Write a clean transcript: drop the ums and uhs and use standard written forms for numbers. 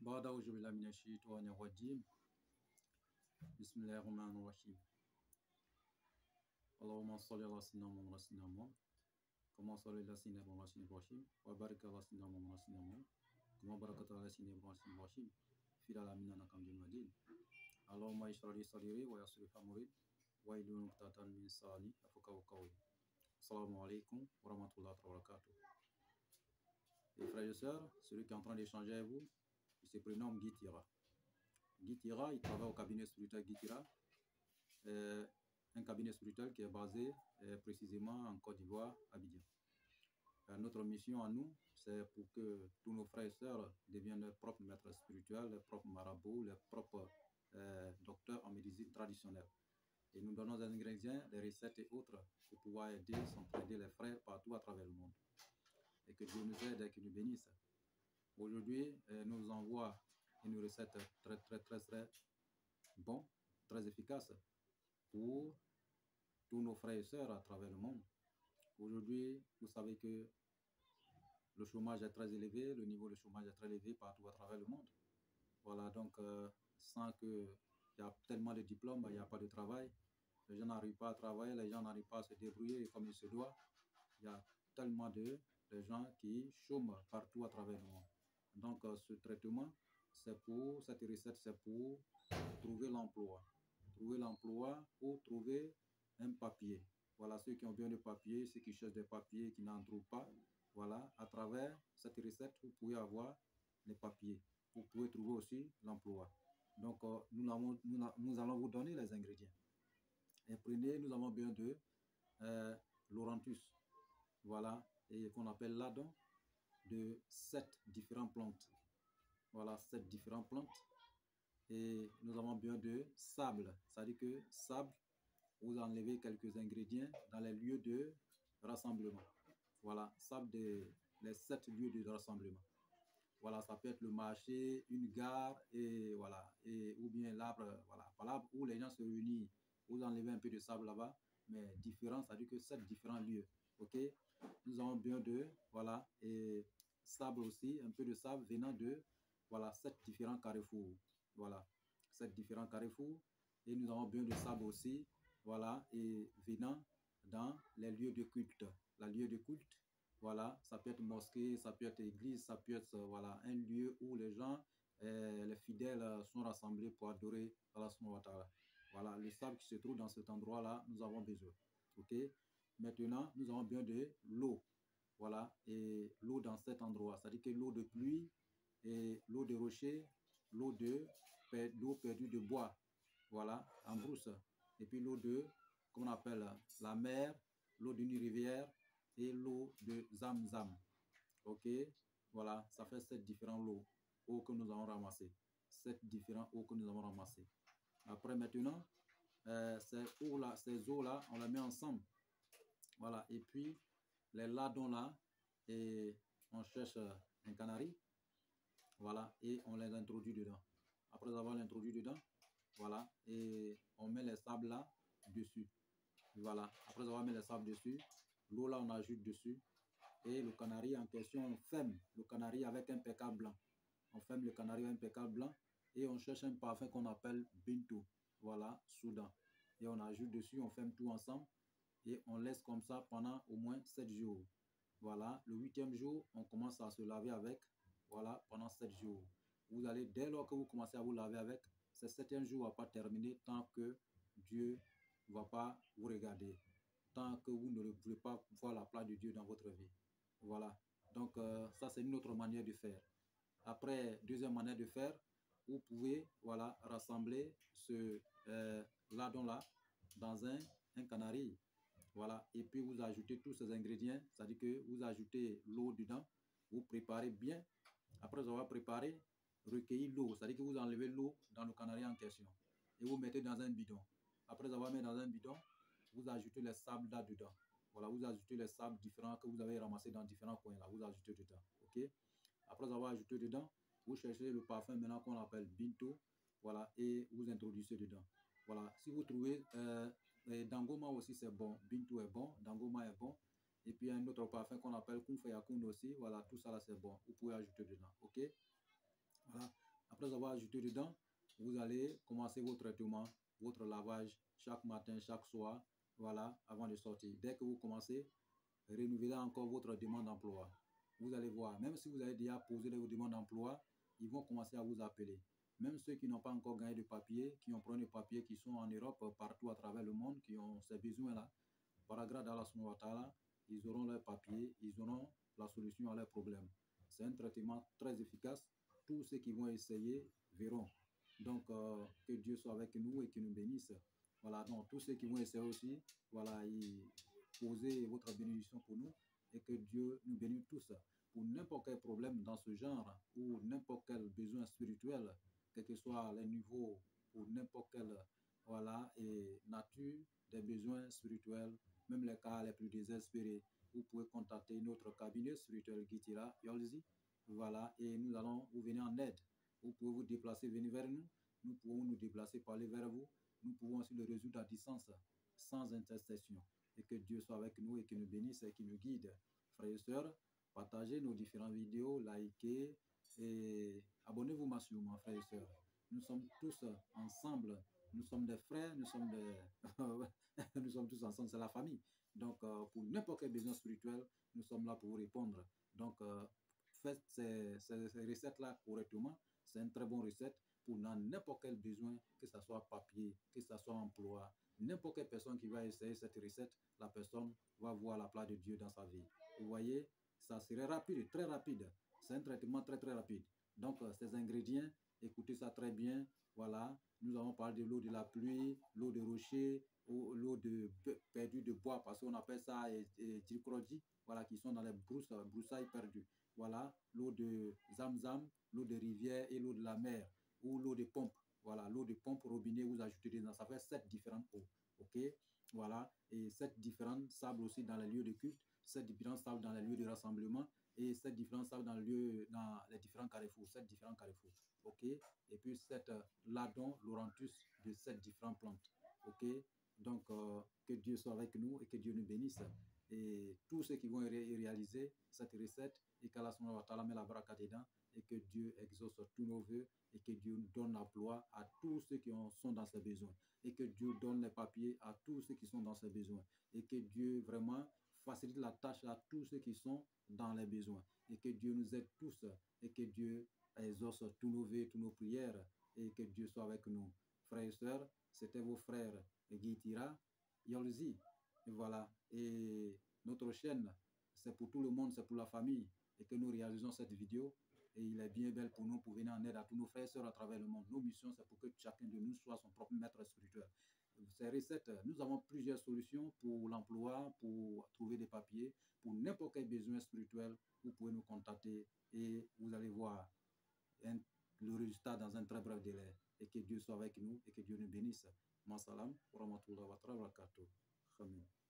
بعد أعوذ بالله من الشيطان الرجيم بسم الله الرحمن الرحيم اللهم صل على سيدنا محمد سيدنا محمد كما صلى على سيدنا محمد سيدنا إبراهيم وبارك على سيدنا محمد سيدنا محمد كما باركت على سيدنا إبراهيم في العالمين إنك حميد مجيد اللهم اشرح لي صدري ويسر لي أمري واحلل عقدة من لساني يفقهوا قولي. Assalamu alaikum wa rahmatullahi wa barakatuh. Les frères et sœurs, celui qui est en train d'échanger avec vous, il se prénomme Guy Tira. Guy Tira, il travaille au cabinet spirituel Guy Tira, un cabinet spirituel qui est basé précisément en Côte d'Ivoire, Abidjan. Notre mission à nous, c'est pour que tous nos frères et sœurs deviennent leurs propres maîtres spirituels, leurs propres marabouts, leurs propres docteurs en médecine traditionnelle. Et nous donnons des ingrédients, des recettes et autres pour pouvoir aider, s'entraider les frères partout à travers le monde. Et que Dieu nous aide et qu'il nous bénisse. Aujourd'hui, nous envoie une recette très bon, très efficace pour tous nos frères et sœurs à travers le monde. Aujourd'hui, vous savez que le chômage est très élevé, le niveau de chômage est très élevé partout à travers le monde. Voilà, donc sans qu'il y a tellement de diplômes, il n'y a pas de travail. Les gens n'arrivent pas à travailler, les gens n'arrivent pas à se débrouiller comme il se doit. Il y a tellement de gens qui chôment partout à travers le monde. Donc ce traitement, c'est pour, cette recette, c'est pour trouver l'emploi. Trouver l'emploi ou trouver un papier. Voilà, ceux qui ont besoin de papier, ceux qui cherchent des papiers, qui n'en trouvent pas. Voilà, à travers cette recette, vous pouvez avoir les papiers. Vous pouvez trouver aussi l'emploi. Donc nous allons vous donner les ingrédients. Et prenez, nous avons besoin de l'orantus, voilà, et qu'on appelle ladon, de 7 différentes plantes. Voilà, 7 différentes plantes. Et nous avons besoin de sable, c'est-à-dire que sable, vous enlevez quelques ingrédients dans les lieux de rassemblement. Voilà, sable les 7 lieux de rassemblement. Voilà, ça peut être le marché, une gare, et voilà, ou bien l'arbre, voilà, l'arbre où les gens se réunissent. Vous enlevez un peu de sable là-bas, mais différent, c'est-à-dire que 7 différents lieux. Ok, nous avons besoin de, voilà, et sable aussi, un peu de sable venant de, voilà, 7 différents carrefours. Voilà, 7 différents carrefours. Et nous avons besoin de sable aussi, voilà, et venant dans les lieux de culte. La lieu de culte, voilà, ça peut être mosquée, ça peut être église, ça peut être voilà, un lieu où les gens, les fidèles sont rassemblés pour adorer Allah subhanahu wa ta'ala. Voilà, le sable qui se trouve dans cet endroit-là, nous avons besoin. Ok. Maintenant, nous avons besoin de l'eau. Voilà, et l'eau dans cet endroit, c'est-à-dire que l'eau de pluie et l'eau de rocher, l'eau perdue de bois, voilà, en brousse. Et puis l'eau de, comment on appelle, la mer, l'eau d'une rivière et l'eau de Zamzam. Ok, voilà, ça fait 7 différents eaux que nous avons ramassés. 7 différents eaux que nous avons ramassés. Après maintenant, ces eaux-là, on les met ensemble. Voilà, et puis les ladons-là, et on cherche un canari. Voilà, et on les introduit dedans. Après avoir l'introduit dedans, voilà, et on met les sables là dessus. Voilà, après avoir mis les sables dessus, l'eau là on ajoute dessus. Et le canari en question, on ferme le canari avec un pécale blanc. On ferme le canari avec un pécale blanc et on cherche un parfum qu'on appelle Bintou. Voilà, Soudan. Et on ajoute dessus, on ferme tout ensemble et on laisse comme ça pendant au moins 7 jours. Voilà, le 8e jour, on commence à se laver avec. Voilà, pendant 7 jours. Vous allez, dès lors que vous commencez à vous laver avec, ce 7e jour ne va pas terminer tant que Dieu ne va pas vous regarder. Tant que vous ne voulez pas voir la place de Dieu dans votre vie. Voilà, donc ça c'est une autre manière de faire. Après, deuxième manière de faire, vous pouvez, voilà, rassembler ce ladon-là dans un canari. Voilà, et puis vous ajoutez tous ces ingrédients, c'est-à-dire que vous ajoutez l'eau dedans, vous préparez bien. Après avoir préparé, recueillir l'eau, c'est-à-dire que vous enlevez l'eau dans le canari en question et vous mettez dans un bidon. Après avoir mis dans un bidon, vous ajoutez les sables là-dedans. Voilà, vous ajoutez les sables différents que vous avez ramassés dans différents coins là, vous ajoutez dedans. Ok. Après avoir ajouté dedans, vous cherchez le parfum maintenant qu'on appelle Bintou. Voilà, et vous introduisez dedans. Voilà, si vous trouvez Dangoma aussi c'est bon, Bintou est bon, Dangoma est bon. Et puis un autre parfum qu'on appelle Koun Fayakun aussi. Voilà, tout ça là c'est bon. Vous pouvez ajouter dedans. Ok. Voilà. Après avoir ajouté dedans, vous allez commencer votre traitement, votre lavage chaque matin, chaque soir, voilà, avant de sortir. Dès que vous commencez, renouvelez encore votre demande d'emploi. Vous allez voir, même si vous avez déjà posé vos demandes d'emploi, ils vont commencer à vous appeler. Même ceux qui n'ont pas encore gagné de papier, qui ont pris des papiers, qui sont en Europe, partout à travers le monde, qui ont ces besoins-là, par la grâce d'Allah subhanahu wa ta'ala, ils auront leurs papiers, ils auront la solution à leurs problèmes. C'est un traitement très efficace. Tous ceux qui vont essayer verront. Donc, que Dieu soit avec nous et qu'il nous bénisse. Voilà, donc tous ceux qui vont essayer aussi, voilà, posez votre bénédiction pour nous et que Dieu nous bénisse tous. Pour n'importe quel problème dans ce genre ou n'importe quel besoin spirituel, quel que soit les niveaux ou n'importe quelle voilà, et nature des besoins spirituels, même les cas les plus désespérés, vous pouvez contacter notre cabinet spirituel Gitira Yolzi. Voilà, et nous allons vous venir en aide. Vous pouvez vous déplacer, venir vers nous. Nous pouvons nous déplacer pour aller vers vous. Nous pouvons aussi le résoudre à distance, sans intercession. Et que Dieu soit avec nous et qu'il nous bénisse et qu'il nous guide. Frères et sœurs, partagez nos différentes vidéos, likez et abonnez-vous massivement, frères et sœurs. Nous sommes tous ensemble. Nous sommes des frères, nous sommes nous sommes tous ensemble, c'est la famille. Donc, pour n'importe quel besoin spirituel, nous sommes là pour vous répondre. Donc, faites ces recettes-là correctement. C'est une très bonne recette pour n'importe quel besoin, que ce soit papier, que ce soit emploi. N'importe quelle personne qui va essayer cette recette, la personne va voir la place de Dieu dans sa vie. Vous voyez, ça serait rapide, très rapide. C'est un traitement très, très rapide. Donc, ces ingrédients, écoutez ça très bien. Voilà, nous avons parlé de l'eau de la pluie, l'eau de rocher, l'eau de perdue de bois, parce qu'on appelle ça djikroji, voilà, qui sont dans les broussailles perdues. Voilà, l'eau de Zamzam, l'eau de rivière et l'eau de la mer, ou l'eau de pompe. Voilà, l'eau de pompe robinet, vous ajoutez dedans, ça fait 7 différentes eaux. OK? Voilà, et 7 différents sables aussi dans les lieux de culte, 7 différents sables dans les lieux de rassemblement, et 7 différents sables dans les différents carrefours, 7 différents carrefours. OK? Et puis 7 ladons, laurantus de 7 différentes plantes. OK? Donc, que Dieu soit avec nous et que Dieu nous bénisse. Et tous ceux qui vont réaliser cette recette, et qu'Allah met la baraka dedans, et que Dieu exauce tous nos voeux, et que Dieu donne l'emploi à tous ceux qui sont dans ses besoins, et que Dieu donne les papiers à tous ceux qui sont dans ses besoins, et que Dieu vraiment facilite la tâche à tous ceux qui sont dans les besoins, et que Dieu nous aide tous, et que Dieu exauce tous nos vœux, toutes nos prières, et que Dieu soit avec nous. Frères et sœurs, c'était vos frères Gitira Yolzi. Et voilà. Et notre chaîne, c'est pour tout le monde, c'est pour la famille. Et que nous réalisons cette vidéo. Et il est bien belle pour nous, pour venir en aide à tous nos frères et sœurs à travers le monde. Nos missions, c'est pour que chacun de nous soit son propre maître spirituel. Ces recettes, nous avons plusieurs solutions pour l'emploi, pour trouver des papiers, pour n'importe quel besoin spirituel. Vous pouvez nous contacter et vous allez voir le résultat dans un très bref délai. Et que Dieu soit avec nous et que Dieu nous bénisse. Ma salam, wa rahmatullahi wa barakatuh. Amen.